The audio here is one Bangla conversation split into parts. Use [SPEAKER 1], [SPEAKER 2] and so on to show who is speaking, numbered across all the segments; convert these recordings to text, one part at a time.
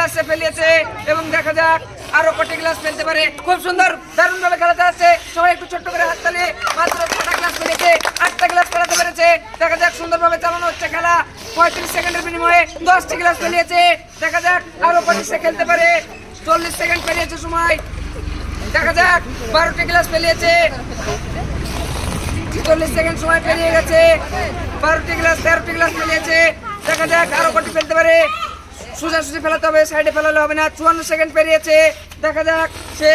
[SPEAKER 1] গ্লাসে ফেলিয়েছে এবং দেখা যাক আরো কটি গ্লাস ফেলতে পারে। খুব সুন্দর দারুণ ভাবে খেলা চালাচ্ছে। সবাই একটু ছোট্ট করে হাত তালি। মাত্র 6টা গ্লাস ফেলেছে, 8টা গ্লাস ফেলাতে পেরেছে। দেখা যাক সুন্দরভাবে চালানো হচ্ছে খেলা। 35 সেকেন্ডের বিনিময়ে 10টি গ্লাস ফেলিয়েছে। দেখা যাক আরো কটি সে খেলতে পারে। 40 সেকেন্ড পেরিয়েছে সময়। দেখা যাক 12টি গ্লাস ফেলিয়েছে। 40 সেকেন্ড সময় পেরিয়ে গেছে। 12টি গ্লাস 13টি গ্লাস ফেলিয়েছে। দেখা যাক আরো কটি ফেলতে পারে। সোজাসুজি ফেলাতে হবে, সাইডে ফেলালে হবে না। 54 সেকেন্ড পেরিয়েছে। দেখা যাক সে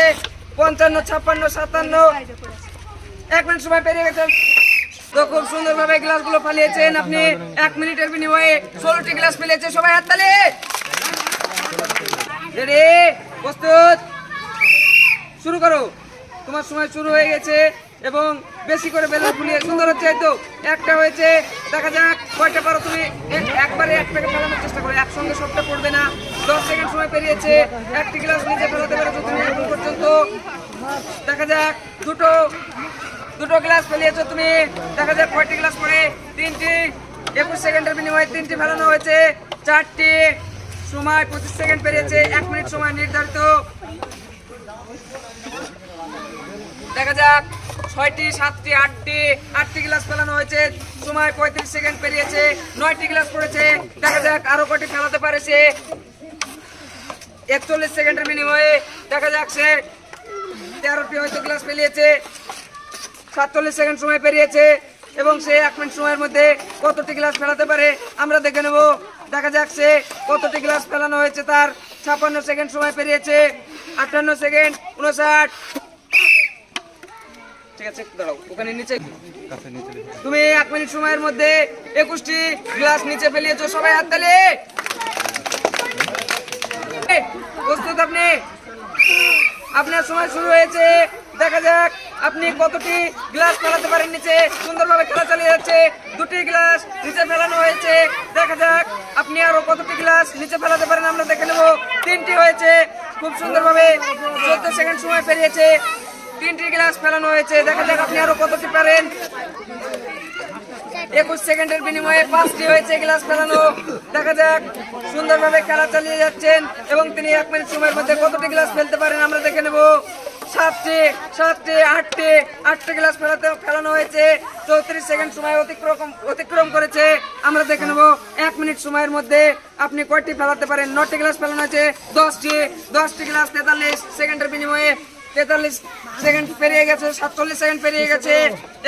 [SPEAKER 1] 55, 56, 57, 1 মিনিট সময় পেরিয়ে গেছে। তো খুব সুন্দরভাবে গ্লাসগুলো ফালিয়েছেন আপনি। 1 মিনিটের বিনিময়ে 16টি গ্লাস ফেলেছে। সবাই হাততালি। রেডি, প্রস্তুত, শুরু করো। তোমার সময় শুরু হয়ে গেছে এবং বেশি করে বেলুন ফুলিয়ে সুন্দর হচ্ছে। তো একটা হয়েছে। দেখা যাক কয়টা পারো তুমি। একবারে এক প্যাকেট ফেলানোর চেষ্টা করো, একসঙ্গে সবটা পড়বে না। 10 সেকেন্ড সময় পেরিয়েছে। একটি গ্লাস নিচে ফেলাতে পারো তুমি এখন পর্যন্ত। দেখা যাক দুটো গ্লাস ফেলিয়েছো তুমি। দেখা যাক কয়টি গ্লাস পড়ে। 3টি। 21 সেকেন্ডের বিনিময়ে 3টি ফেলানো হয়েছে। 4টি। সময় 25 সেকেন্ড পেরিয়েছে। 1 মিনিট সময় নির্ধারিত। দেখা যাক 6টি, 7টি, 8টি গ্লাস ফেলানো হয়েছে। সময় 35 সেকেন্ড পেরিয়েছে। 9টি গ্লাস পড়েছে। দেখা যাক আরো কটি ফেলাতে পারেছে। 41 সেকেন্ডের বিনিময়ে দেখা যাক সে 13টি হয়তো গ্লাস ফেলিয়েছে। 47 সেকেন্ড সময় পেরিয়েছে এবং সে 1 মিনিট সময়ের মধ্যে কতটি গ্লাস ফেলাতে পারে আমরা দেখে নেব। দেখা যাক সে কতটি গ্লাস ফেলানো হয়েছে তার। 56 সেকেন্ড সময় পেরিয়েছে। 58 সেকেন্ড, 59। ঠিক আছে, দাঁড়াও ওখানে নিচে। তুমি 1 মিনিট সময়ের মধ্যে 21টি গ্লাস নিচে ফেলিয়েছো। সবাই হাততালি। প্রস্তুত আপনি? আপনার সময় শুরু হয়েছে। দেখা যাক আপনি কতটি গ্লাস ফেলাতে পারেন নিচে। সুন্দরভাবে খেলা চালিয়ে যাচ্ছে। 2টি গ্লাস নিচে ফেলানো হয়েছে। দেখা যাক আপনি আরো কতটি গ্লাস নিচে ফেলাতে পারেন আমরা দেখে নেব। 3টি হয়েছে। খুব সুন্দরভাবে 14 সেকেন্ড সময় পেরিয়েছে। 3টি গ্লাস ফেলানো হয়েছে। দেখা যাক আপনি আরো কতটি পারেন। 21 সেকেন্ডের বিনিময়ে 5টি হয়েছে গ্লাস ফেলানো। দেখা যাক সুন্দরভাবে খেলা চালিয়ে যাচ্ছেন এবং তিনি 1 মিনিট সময়ের মধ্যে কতটি গ্লাস ফেলতে পারেন আমরা দেখে নেব। 7টি, 8টি গ্লাস ফেলানো হয়েছে। 34 সেকেন্ড সময় অতিক্রম করেছে আমরা দেখে নেব। 1 মিনিট সময়ের মধ্যে আপনি কয়টি ফেলাতে পারেন। 9টি গ্লাস ফেলানো হয়েছে। 10টি গ্লাস 43 সেকেন্ডের বিনিময়ে 43 সেকেন্ড পেরিয়ে গেছে। 47 সেকেন্ড পেরিয়ে গেছে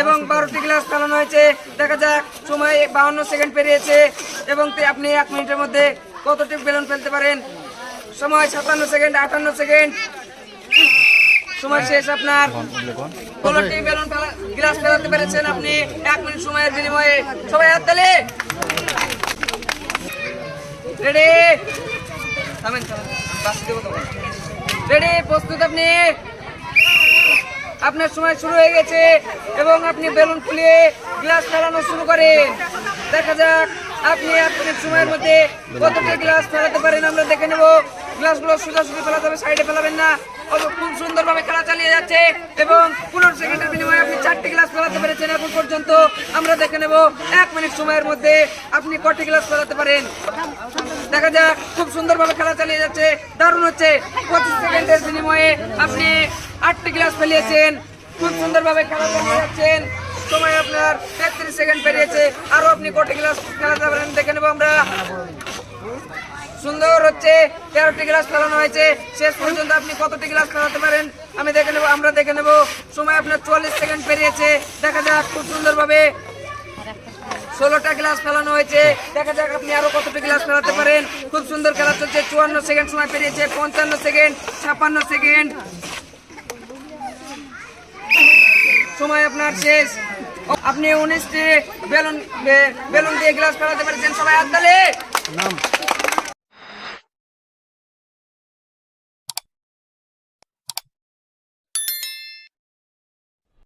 [SPEAKER 1] এবং 12টি গ্লাস ফেলানো হয়েছে। দেখা যাক সময় 52 সেকেন্ড পেরিয়েছে এবং আপনি 1 মিনিটের মধ্যে কতটি বেলুন ফেলতে পারেন। সময় 57 সেকেন্ড, 58 সেকেন্ড। সময় শেষ আপনার। 16টি বেলুন গ্লাস ফেলাতে পেরেছেন আপনি 1 মিনিট সময়ের বিনিময়ে। সবাই হাততালি। রেডি, রেডি, প্রস্তুত আপনি? আপনার সময় শুরু হয়ে গেছে এবং আপনি বেলুন ফুলিয়ে গ্লাস ফেলানো শুরু করেন। দেখা যাক আপনি 1 মিনিট সময়ের মধ্যে কতটি গ্লাস ফেলাতে পারেন আমরা দেখে নেব। গ্লাসগুলো সোজাসুজি ফেলাতে হবে, সাইডে ফেলাবেন না। খুব সুন্দরভাবে খেলা চালিয়ে যাচ্ছে এবং 15 সেকেন্ডের বিনিময়ে আপনি 4টি গ্লাস ফেলাতে পেরেছেন এখন পর্যন্ত আমরা দেখে নেব। 1 মিনিট সময়ের মধ্যে আপনি কটি গ্লাস ফেলাতে পারেন। দেখা যাক খুব সুন্দরভাবে খেলা চালিয়ে যাচ্ছে। দারুণ হচ্ছে। 25 সেকেন্ডের বিনিময়ে আপনি 8টি গ্লাস ফেলিয়েছেন। খুব সুন্দরভাবে খেলা চালিয়ে যাচ্ছেন। সময় আপনার 33 সেকেন্ড পেরিয়েছে। আরো আপনি কটি গ্লাস ফেলাতে পারেন দেখে নেব আমরা। সুন্দর হচ্ছে। 13টি গ্লাস ফেলানো হয়েছে। শেষ পর্যন্ত আপনি কতটি গ্লাস ফেলাতে পারেন আমরা দেখে নেব। সময় আপনার 44 সেকেন্ড পেরিয়েছে। দেখা যাক খুব সুন্দরভাবে 16টা গ্লাস ফেলানো হয়েছে। দেখা যাক আপনি আরো কতটি গ্লাস ফেলাতে পারেন। খুব সুন্দর খেলা চলছে। 54 সেকেন্ড সময় পেরিয়েছে। 55 সেকেন্ড, 56 সেকেন্ড। সময় আপনার শেষ। আপনি 19টি বেলুন দিয়ে গ্লাস ফেলাতে পেরেছেন। সবাই হাততালি।